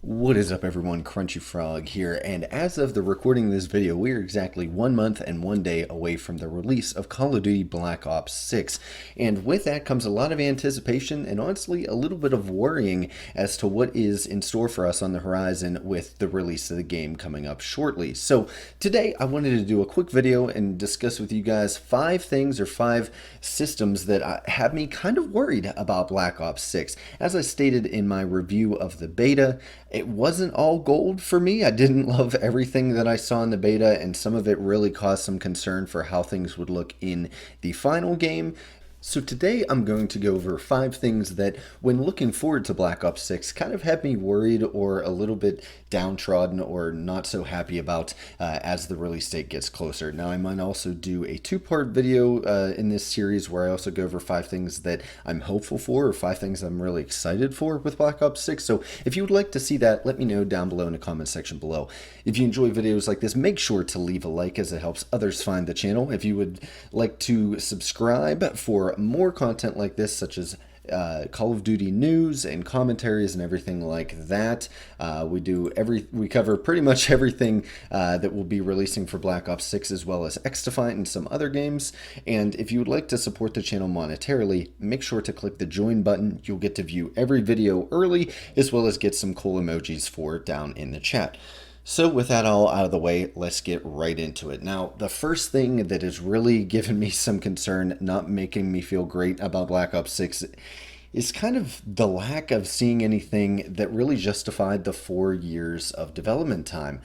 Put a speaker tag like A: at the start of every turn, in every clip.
A: What is up, everyone? Crunchy Frog here, and as of the recording of this video, we are exactly 1 month and 1 day away from the release of Call of Duty Black Ops 6. And with that comes a lot of anticipation and honestly a little bit of worrying as to what is in store for us on the horizon with the release of the game coming up shortly. So today I wanted to do a quick video and discuss with you guys 5 things or 5 systems that have me kind of worried about Black Ops 6. As I stated in my review of the beta, it wasn't all gold for me. I didn't love everything that I saw in the beta, and some of it really caused some concern for how things would look in the final game. So today I'm going to go over 5 things that, when looking forward to Black Ops 6, kind of have me worried or a little bit downtrodden or not so happy about as the release date gets closer. Now I might also do a 2-part video in this series where I also go over 5 things that I'm hopeful for or 5 things I'm really excited for with Black Ops 6. So if you would like to see that, let me know down below in the comment section below. If you enjoy videos like this, make sure to leave a like as it helps others find the channel. If you would like to subscribe for more content like this, such as Call of Duty news and commentaries and everything like that. We cover pretty much everything that we'll be releasing for Black Ops 6, as well as XDefiant and some other games. And if you would like to support the channel monetarily, make sure to click the join button. You'll get to view every video early, as well as get some cool emojis for it down in the chat. So with that all out of the way, let's get right into it. Now, the first thing that has really given me some concern, not making me feel great about Black Ops 6, is kind of the lack of seeing anything that really justified the 4 years of development time.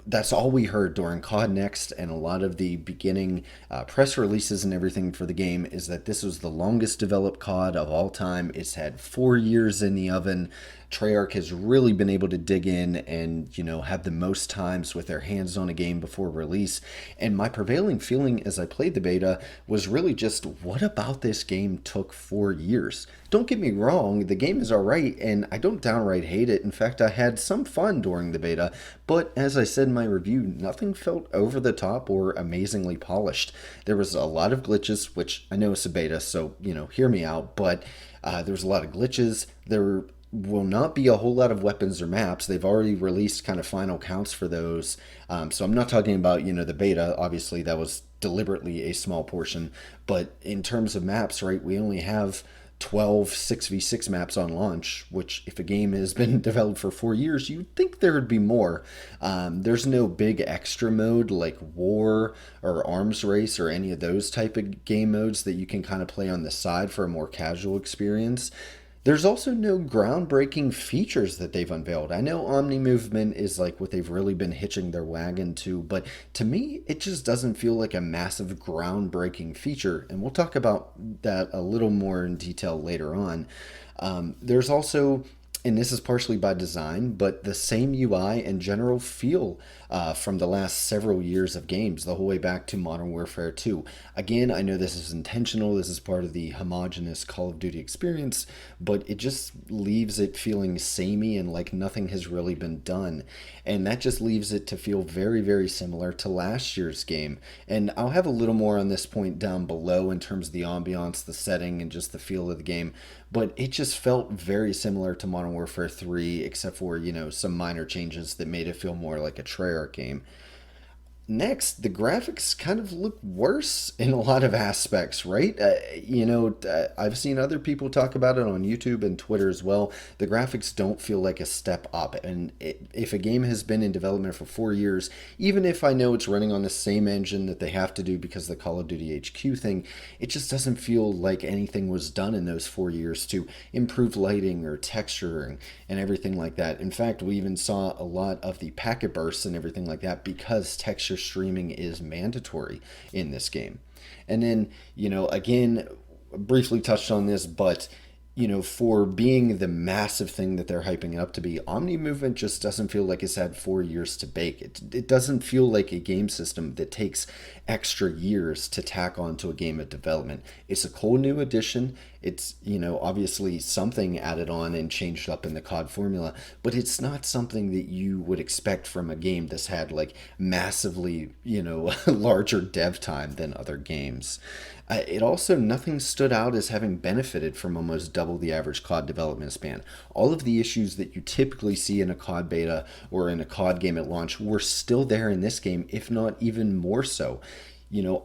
A: That's all we heard during COD Next and a lot of the beginning press releases and everything for the game, is that this was the longest developed COD of all time. It's had 4 years in the oven. Treyarch has really been able to dig in and, have the most times with their hands on a game before release. And my prevailing feeling as I played the beta was really just, what about this game took 4 years? Don't get me wrong, the game is alright, and I don't downright hate it. In fact, I had some fun during the beta, but as I said in my review, nothing felt over the top or amazingly polished. There was a lot of glitches, which I know it's a beta, so, hear me out, but there was a lot of glitches. There will not be a whole lot of weapons or maps. They've already released kind of final counts for those. So I'm not talking about, the beta. Obviously, that was deliberately a small portion. But in terms of maps, right, we only have 12 6v6 maps on launch, which if a game has been developed for 4 years, you'd think there would be more. There's no big extra mode like war or arms race or any of those type of game modes that you can kind of play on the side for a more casual experience. There's also no groundbreaking features that they've unveiled. I know Omni Movement is like what they've really been hitching their wagon to, but to me, it just doesn't feel like a massive groundbreaking feature. And we'll talk about that a little more in detail later on. There's also, and this is partially by design, but the same UI and general feel from the last several years of games, the whole way back to Modern Warfare 2. Again, I know this is intentional, this is part of the homogenous Call of Duty experience, but it just leaves it feeling samey and like nothing has really been done. And that just leaves it to feel very, very similar to last year's game. And I'll have a little more on this point down below in terms of the ambiance, the setting, and just the feel of the game. But it just felt very similar to Modern Warfare 3, except for, some minor changes that made it feel more like a Treyarch game. Next, the graphics kind of look worse in a lot of aspects, right? I've seen other people talk about it on YouTube and Twitter as well. The graphics don't feel like a step up. And if a game has been in development for 4 years, even if I know it's running on the same engine that they have to do because of the Call of Duty HQ thing, it just doesn't feel like anything was done in those 4 years to improve lighting or texturing and everything like that. In fact, we even saw a lot of the packet bursts and everything like that because texture streaming is mandatory in this game. And then, again, briefly touched on this, but for being the massive thing that they're hyping it up to be, Omni Movement just doesn't feel like it's had 4 years to bake. It doesn't feel like a game system that takes extra years to tack onto a game of development. It's a cool new addition. It's, obviously something added on and changed up in the COD formula, but it's not something that you would expect from a game that's had like massively, larger dev time than other games. It also, nothing stood out as having benefited from almost double the average COD development span. All of the issues that you typically see in a COD beta or in a COD game at launch were still there in this game, if not even more so.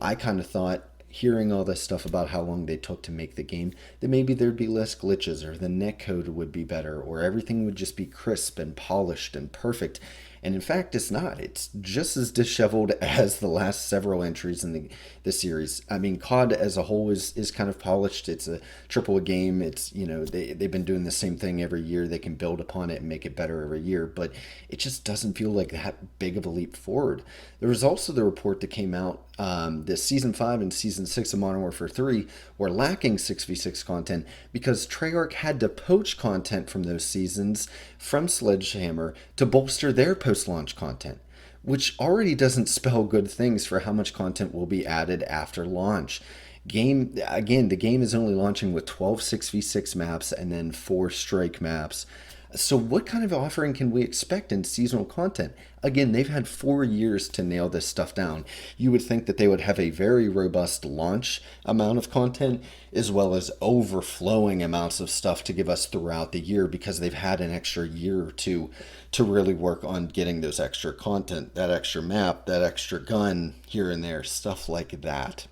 A: I kind of thought, hearing all this stuff about how long they took to make the game, that maybe there'd be less glitches, or the netcode would be better, or everything would just be crisp and polished and perfect. And in fact, it's not. It's just as disheveled as the last several entries in the series. I mean, COD as a whole is kind of polished. It's a triple A game. It's, they've been doing the same thing every year. They can build upon it and make it better every year, but it just doesn't feel like that big of a leap forward. There was also the report that came out that Season 5 and Season 6 of Modern Warfare 3 were lacking 6v6 content because Treyarch had to poach content from those seasons from Sledgehammer to bolster their post-launch content, which already doesn't spell good things for how much content will be added after launch. The game is only launching with 12 6v6 maps and then 4 strike maps. So what kind of offering can we expect in seasonal content? Again, they've had 4 years to nail this stuff down. You would think that they would have a very robust launch amount of content, as well as overflowing amounts of stuff to give us throughout the year, because they've had an extra year or two to really work on getting those extra content, that extra map, that extra gun here and there, stuff like that.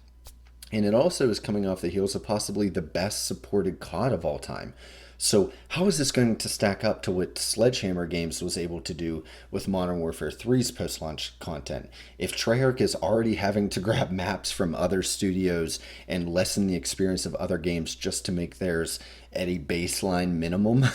A: And it also is coming off the heels of possibly the best supported COD of all time. So how is this going to stack up to what Sledgehammer Games was able to do with Modern Warfare 3's post-launch content? If Treyarch is already having to grab maps from other studios and lessen the experience of other games just to make theirs at a baseline minimum,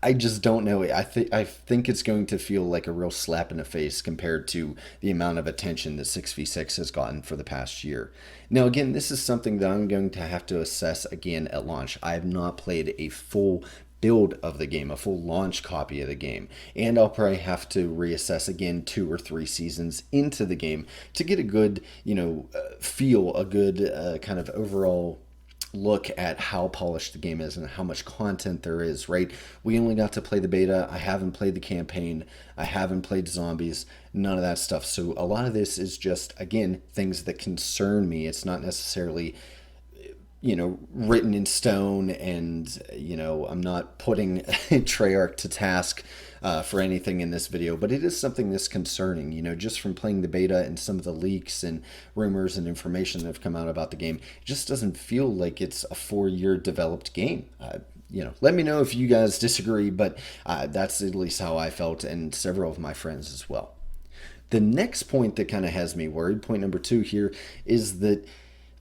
A: I just don't know. I think it's going to feel like a real slap in the face compared to the amount of attention that 6v6 has gotten for the past year. Now, again, this is something that I'm going to have to assess again at launch. I have not played a full build of the game, a full launch copy of the game, and I'll probably have to reassess again 2 or 3 seasons into the game to get a good, feel, a good kind of overall look at how polished the game is and how much content there is, right? We only got to play the beta. I haven't played the campaign. I haven't played zombies, none of that stuff. So a lot of this is just, again, things that concern me. It's not necessarily written in stone, and I'm not putting Treyarch to task for anything in this video, but it is something that's concerning. Just from playing the beta and some of the leaks and rumors and information that have come out about the game, it just doesn't feel like it's a 4-year developed game. Let me know if you guys disagree, but that's at least how I felt, and several of my friends as well. The next point that kind of has me worried, point number 2 here, is that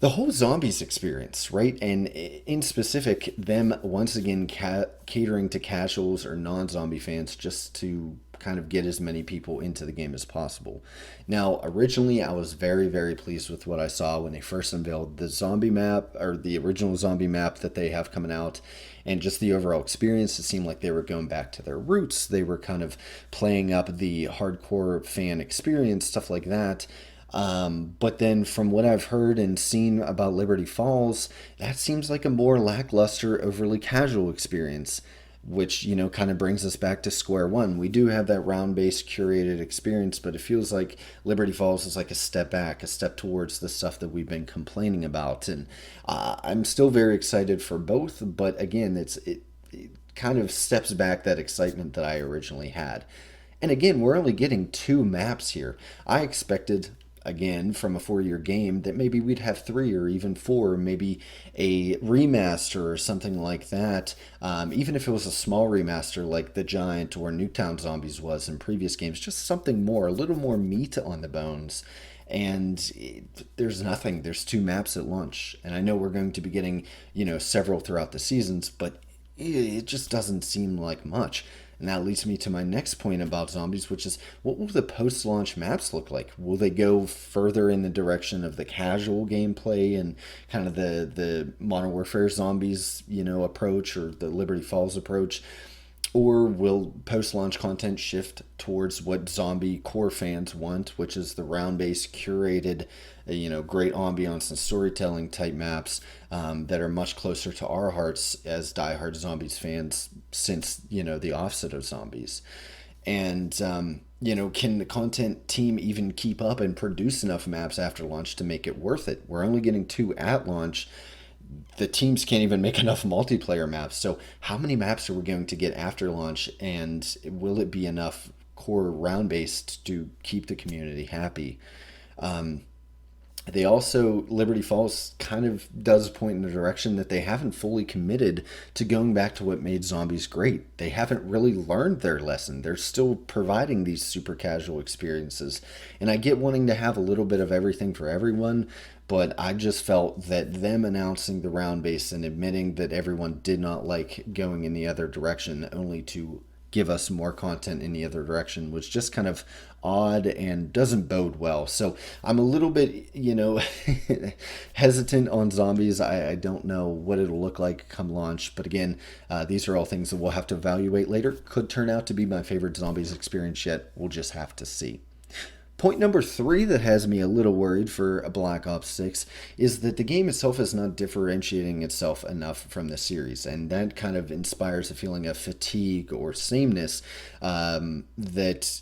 A: the whole zombies experience, right? And in specific, them once again catering to casuals or non-zombie fans just to kind of get as many people into the game as possible. Now, originally, I was very, very pleased with what I saw when they first unveiled the zombie map, or the original zombie map that they have coming out, and just the overall experience. It seemed like they were going back to their roots. They were kind of playing up the hardcore fan experience, stuff like that. But then from what I've heard and seen about Liberty Falls, that seems like a more lackluster, overly casual experience, which, kind of brings us back to square one. We do have that round-based curated experience, but it feels like Liberty Falls is like a step back, a step towards the stuff that we've been complaining about. And I'm still very excited for both, but again, it kind of steps back that excitement that I originally had. And again, we're only getting 2 maps here. I expected, again, from a 4-year game, that maybe we'd have 3 or even 4, maybe a remaster or something like that. Even if it was a small remaster like the Giant or Nuketown Zombies was in previous games, just something more, a little more meat on the bones. And there's nothing. There's 2 maps at launch. And I know we're going to be getting, several throughout the seasons, but it just doesn't seem like much. And that leads me to my next point about zombies, which is, what will the post-launch maps look like? Will they go further in the direction of the casual gameplay and kind of the Modern Warfare zombies, approach, or the Liberty Falls approach? Or will post-launch content shift towards what zombie core fans want, which is the round-based, curated, great ambiance and storytelling type maps that are much closer to our hearts as diehard Zombies fans since, the offset of Zombies. And can the content team even keep up and produce enough maps after launch to make it worth it? We're only getting 2 at launch. The teams can't even make enough multiplayer maps. So how many maps are we going to get after launch, and will it be enough core round based to keep the community happy? They also, Liberty Falls kind of does point in the direction that they haven't fully committed to going back to what made zombies great. They haven't really learned their lesson. They're still providing these super casual experiences. And I get wanting to have a little bit of everything for everyone, but I just felt that them announcing the round base and admitting that everyone did not like going in the other direction, only to give us more content in the other direction, was just kind of odd and doesn't bode well. So I'm a little bit, hesitant on zombies. I don't know what it'll look like come launch. But again, these are all things that we'll have to evaluate later. Could turn out to be my favorite zombies experience yet. We'll just have to see. Point number 3 that has me a little worried for a Black Ops 6 is that the game itself is not differentiating itself enough from the series, and that kind of inspires a feeling of fatigue or sameness that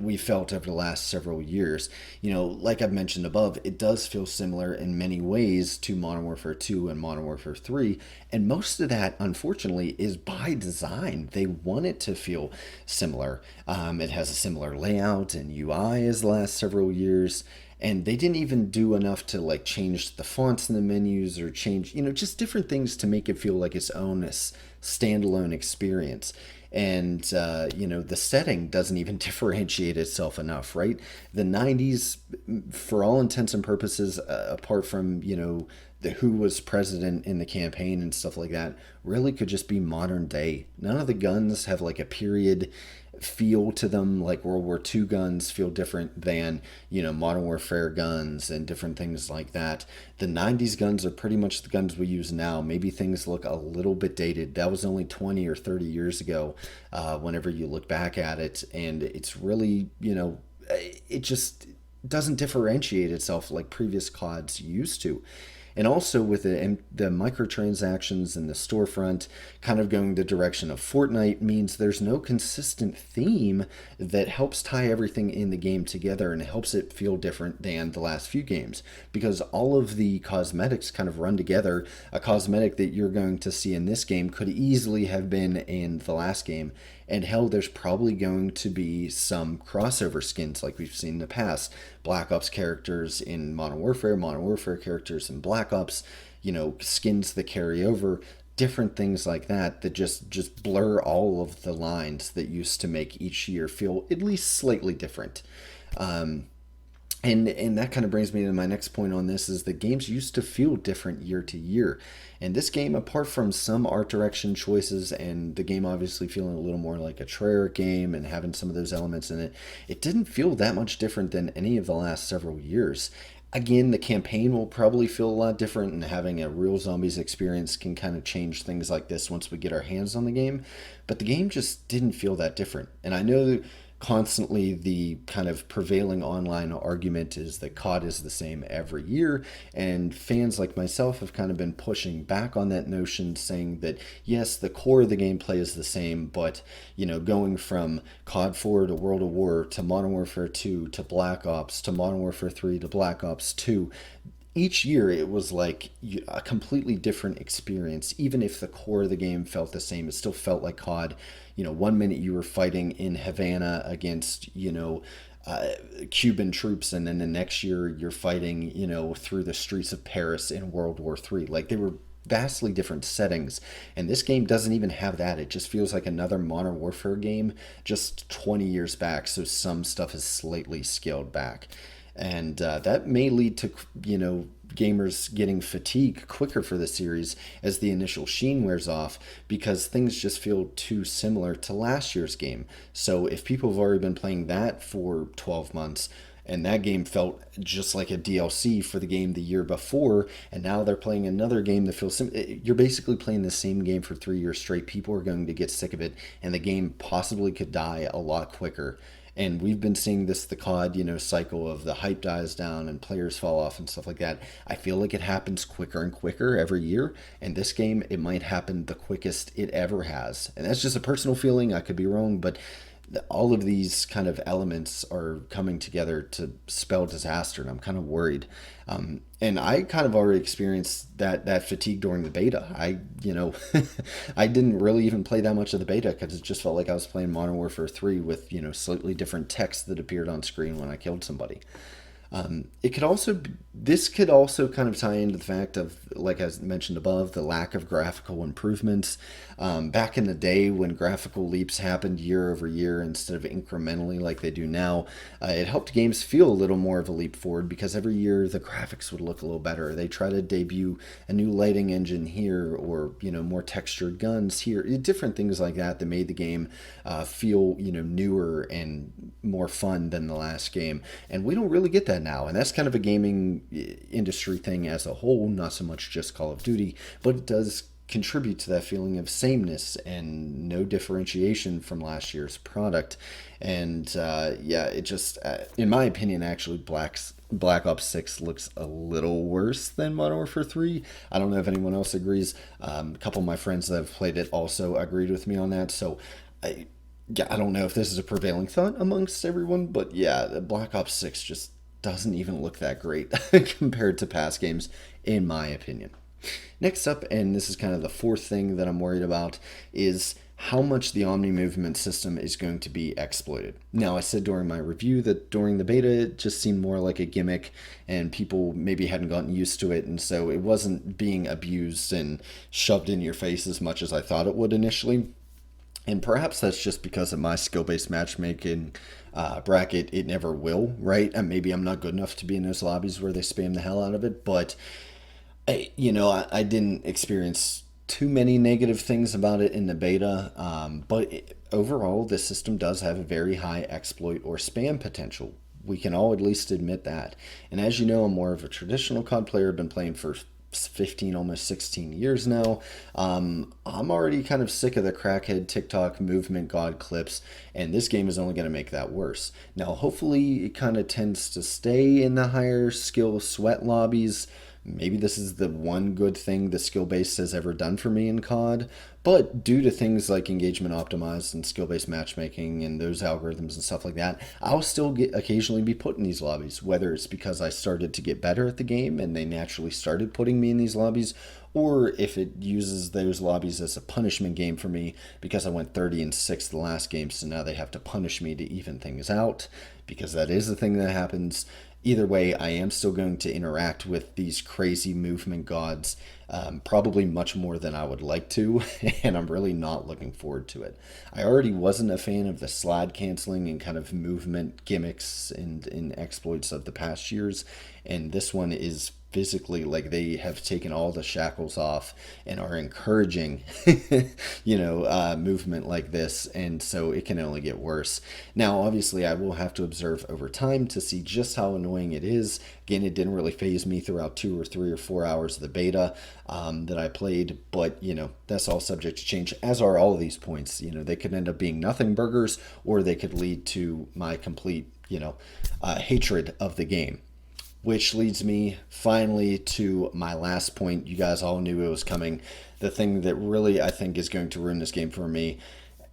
A: we felt over the last several years. Like I've mentioned above, it does feel similar in many ways to Modern Warfare 2 and Modern Warfare 3, and most of that, unfortunately, is by design. They want it to feel similar. It has a similar layout and UI as the last several years, and they didn't even do enough to like change the fonts in the menus or change just different things to make it feel like its own standalone experience. And the setting doesn't even differentiate itself enough, right? The 90s, for all intents and purposes, apart from who was president in the campaign and stuff like that, really could just be modern day. None of the guns have like a period feel to them. Like World War II guns feel different than Modern Warfare guns and different things like that. The 90s guns are pretty much the guns we use now. Maybe things look a little bit dated. That was only 20 or 30 years ago, whenever you look back at it, and it's really it just doesn't differentiate itself like previous CODs used to. And also with the microtransactions and the storefront kind of going the direction of Fortnite means there's no consistent theme that helps tie everything in the game together and helps it feel different than the last few games, because all of the cosmetics kind of run together. A cosmetic that you're going to see in this game could easily have been in the last game. And hell, there's probably going to be some crossover skins like we've seen in the past. Black Ops characters in Modern Warfare characters in Black Ops, skins that carry over, different things like that that just blur all of the lines that used to make each year feel at least slightly different. And that kind of brings me to my next point on this, is that games used to feel different year to year. And this game, apart from some art direction choices and the game obviously feeling a little more like a Treyarch game and having some of those elements in it, it didn't feel that much different than any of the last several years. Again, the campaign will probably feel a lot different, and having a real zombies experience can kind of change things like this once we get our hands on the game. But the game just didn't feel that different. And I know that constantly the kind of prevailing online argument is that COD is the same every year, and fans like myself have kind of been pushing back on that notion, saying that yes, the core of the gameplay is the same, but going from COD 4 to World of War to Modern Warfare 2 to Black Ops to Modern Warfare 3 to Black Ops 2, each year it was like a completely different experience. Even if the core of the game felt the same, it still felt like COD. 1 minute you were fighting in Havana against Cuban troops, and then the next year you're fighting through the streets of Paris in World War III. Like, they were vastly different settings, and this game doesn't even have that. It just feels like another Modern Warfare game just 20 years back, so some stuff is slightly scaled back. And that may lead to gamers getting fatigue quicker for the series as the initial sheen wears off, because things just feel too similar to last year's game. So if people have already been playing that for 12 months, and that game felt just like a DLC for the game the year before, and now they're playing another game that feels you're basically playing the same game for 3 years straight. People are going to get sick of it, and the game possibly could die a lot quicker. And we've been seeing this, the COD, cycle of the hype dies down and players fall off and stuff like that. I feel like it happens quicker and quicker every year. And this game, it might happen the quickest it ever has. And that's just a personal feeling. I could be wrong, but all of these kind of elements are coming together to spell disaster, and I'm kind of worried. And I kind of already experienced that fatigue during the beta. I didn't really even play that much of the beta because it just felt like I was playing Modern Warfare 3 with slightly different text that appeared on screen when I killed somebody. This could also kind of tie into the fact of, like I mentioned above, the lack of graphical improvements. Back in the day when graphical leaps happened year over year instead of incrementally like they do now, it helped games feel a little more of a leap forward because every year the graphics would look a little better. They try to debut a new lighting engine here, or more textured guns here, different things like that made the game feel newer and more fun than the last game. And we don't really get that now, and that's kind of a gaming industry thing as a whole, not so much just Call of Duty, but it does contribute to that feeling of sameness and no differentiation from last year's product. And yeah, it just, in my opinion, actually, Black Ops 6 looks a little worse than Modern Warfare 3. I don't know if anyone else agrees. A couple of my friends that have played it also agreed with me on that. So yeah, I don't know if this is a prevailing thought amongst everyone, but yeah, Black Ops 6 just doesn't even look that great compared to past games, in my opinion. Next up, and this is kind of the fourth thing that I'm worried about, is how much the Omni movement system is going to be exploited. Now, I said during my review that during the beta it just seemed more like a gimmick and people maybe hadn't gotten used to it, and so it wasn't being abused and shoved in your face as much as I thought it would initially. And perhaps that's just because of my skill-based matchmaking bracket. It never will, right? And maybe I'm not good enough to be in those lobbies where they spam the hell out of it, but I didn't experience too many negative things about it in the beta, overall, the system does have a very high exploit or spam potential. We can all at least admit that. And as you know, I'm more of a traditional COD player. I've been playing for 15, almost 16 years now. I'm already kind of sick of the crackhead TikTok movement god clips, and this game is only going to make that worse. Now, hopefully, it kind of tends to stay in the higher skill sweat lobbies. Maybe this is the one good thing the skill base has ever done for me in COD, but due to things like engagement optimized and skill based matchmaking and those algorithms and stuff like that, I'll still occasionally be put in these lobbies, whether it's because I started to get better at the game and they naturally started putting me in these lobbies, or if it uses those lobbies as a punishment game for me because I went 30-6 the last game, so now they have to punish me to even things out, because that is the thing that happens. Either way, I am still going to interact with these crazy movement gods, probably much more than I would like to, and I'm really not looking forward to it. I already wasn't a fan of the slide canceling and kind of movement gimmicks and exploits of the past years, and this one is physically like they have taken all the shackles off and are encouraging movement like this, and so it can only get worse. Now obviously I will have to observe over time to see just how annoying it is. Again, it didn't really phase me throughout 2 or 3 or 4 hours of the beta that I played, but that's all subject to change, as are all of these points. They could end up being nothing burgers, or they could lead to my complete hatred of the game. Which leads me finally to my last point. You guys all knew it was coming. The thing that really I think is going to ruin this game for me,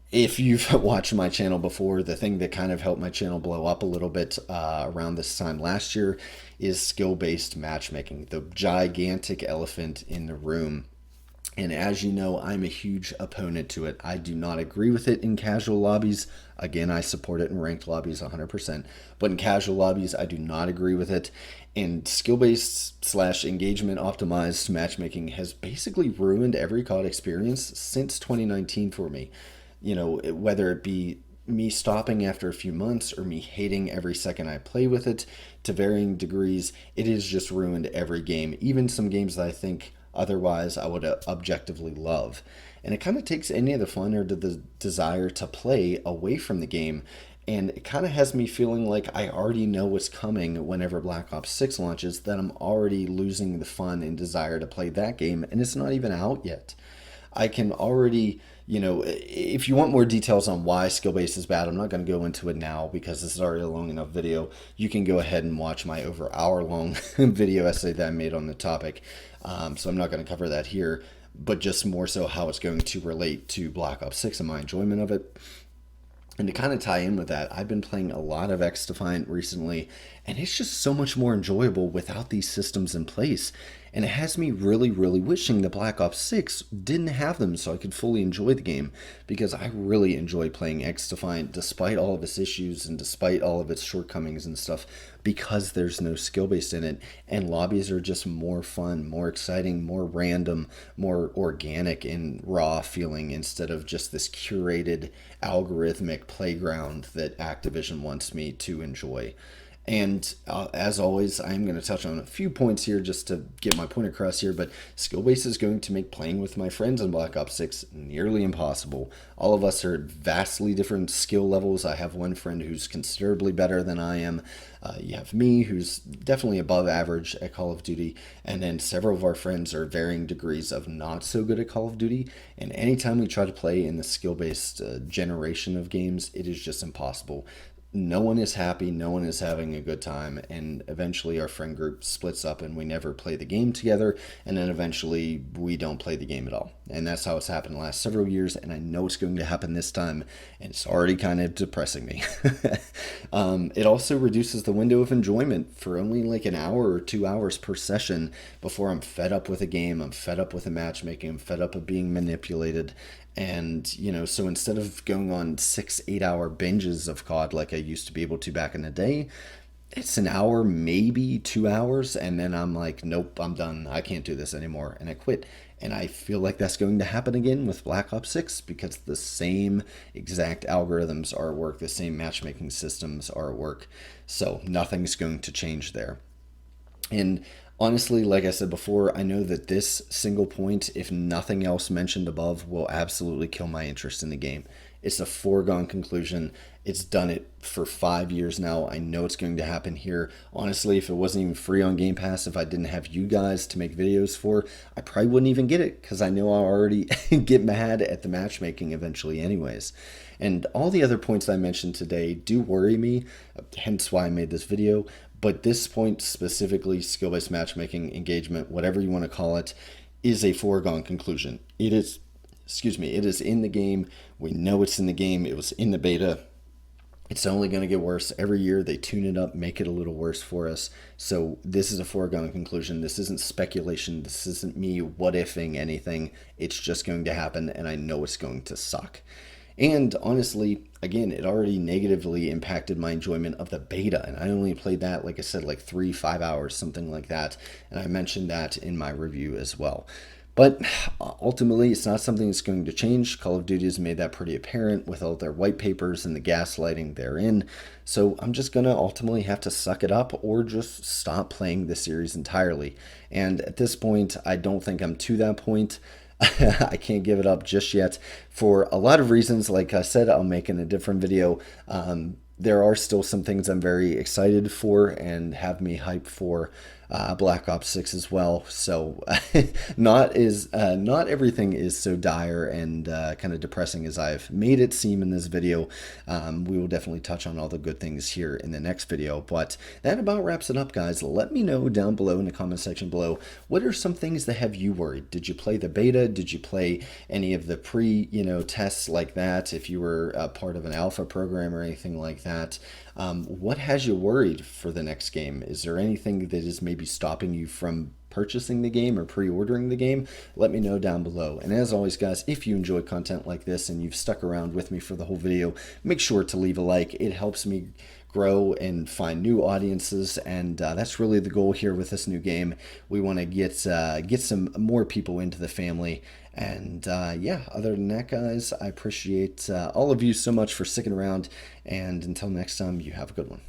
A: if you've watched my channel before, the thing that kind of helped my channel blow up a little bit around this time last year is skill-based matchmaking, the gigantic elephant in the room. And as you know, I'm a huge opponent to it. I do not agree with it in casual lobbies. Again, I support it in ranked lobbies 100%. But in casual lobbies, I do not agree with it. And skill-based / engagement optimized matchmaking has basically ruined every COD experience since 2019 for me. Whether it be me stopping after a few months or me hating every second I play with it to varying degrees, it has just ruined every game. Even some games that I think otherwise I would objectively love. And it kind of takes any of the fun or the desire to play away from the game. And it kind of has me feeling like I already know what's coming whenever Black Ops 6 launches, that I'm already losing the fun and desire to play that game, and it's not even out yet. I can already, if you want more details on why skill-based is bad, I'm not going to go into it now because this is already a long enough video. You can go ahead and watch my over hour-long video essay that I made on the topic. So I'm not going to cover that here, but just more so how it's going to relate to Black Ops 6 and my enjoyment of it. And to kind of tie in with that, I've been playing a lot of X Defiant recently, and it's just so much more enjoyable without these systems in place. And it has me really, really wishing that Black Ops 6 didn't have them so I could fully enjoy the game, because I really enjoy playing X Defiant despite all of its issues and despite all of its shortcomings and stuff, because there's no skill based in it, and lobbies are just more fun, more exciting, more random, more organic and raw feeling instead of just this curated algorithmic playground that Activision wants me to enjoy. And as always, I'm going to touch on a few points here just to get my point across here. But skill base is going to make playing with my friends in Black Ops 6 nearly impossible. All of us are at vastly different skill levels. I have one friend who's considerably better than I am. You have me, who's definitely above average at Call of Duty. And then several of our friends are varying degrees of not so good at Call of Duty. And anytime we try to play in the skill based generation of games, it is just impossible. No one is happy, no one is having a good time, and eventually our friend group splits up and we never play the game together, and then eventually we don't play the game at all. And that's how it's happened the last several years, and I know it's going to happen this time, and it's already kind of depressing me. It also reduces the window of enjoyment for only like an hour or 2 hours per session before I'm fed up with a game, I'm fed up with the matchmaking, I'm fed up of being manipulated. And, so instead of going on 6, 8 hour binges of COD like I used to be able to back in the day, it's an hour, maybe 2 hours. And then I'm like, nope, I'm done. I can't do this anymore. And I quit. And I feel like that's going to happen again with Black Ops 6 because the same exact algorithms are at work, the same matchmaking systems are at work. So nothing's going to change there. And honestly, like I said before, I know that this single point, if nothing else mentioned above, will absolutely kill my interest in the game. It's a foregone conclusion. It's done it for 5 years now. I know it's going to happen here. Honestly, if it wasn't even free on Game Pass, if I didn't have you guys to make videos for, I probably wouldn't even get it because I know I'll already get mad at the matchmaking eventually anyways. And all the other points I mentioned today do worry me, hence why I made this video. But this point specifically, skill-based matchmaking, engagement, whatever you want to call it, is a foregone conclusion. It is, it is in the game. We know it's in the game. It was in the beta. It's only going to get worse. Every year they tune it up, make it a little worse for us. So this is a foregone conclusion. This isn't speculation. This isn't me what-ifing anything. It's just going to happen, and I know it's going to suck. And honestly, again, it already negatively impacted my enjoyment of the beta. And I only played that, like I said, like 3, 5 hours, something like that. And I mentioned that in my review as well. But ultimately, it's not something that's going to change. Call of Duty has made that pretty apparent with all their white papers and the gaslighting therein. So I'm just going to ultimately have to suck it up or just stop playing the series entirely. And at this point, I don't think I'm to that point. I can't give it up just yet for a lot of reasons. Like I said, I'll make in a different video. There are still some things I'm very excited for and have me hyped for Black Ops 6 as well. So not everything is so dire and kind of depressing as I've made it seem in this video. We will definitely touch on all the good things here in the next video. But that about wraps it up, guys. Let me know down below in the comment section below, what are some things that have you worried? Did you play the beta? Did you play any of the tests like that? If you were a part of an alpha program or anything like that, what has you worried for the next game? Is there anything that is maybe stopping you from purchasing the game or pre-ordering the game? Let me know down below. And as always, guys, if you enjoy content like this and you've stuck around with me for the whole video, make sure to leave a like. It helps me grow and find new audiences, and that's really the goal here with this new game. We want to get some more people into the family. And yeah, other than that, guys, I appreciate all of you so much for sticking around, and until next time, you have a good one.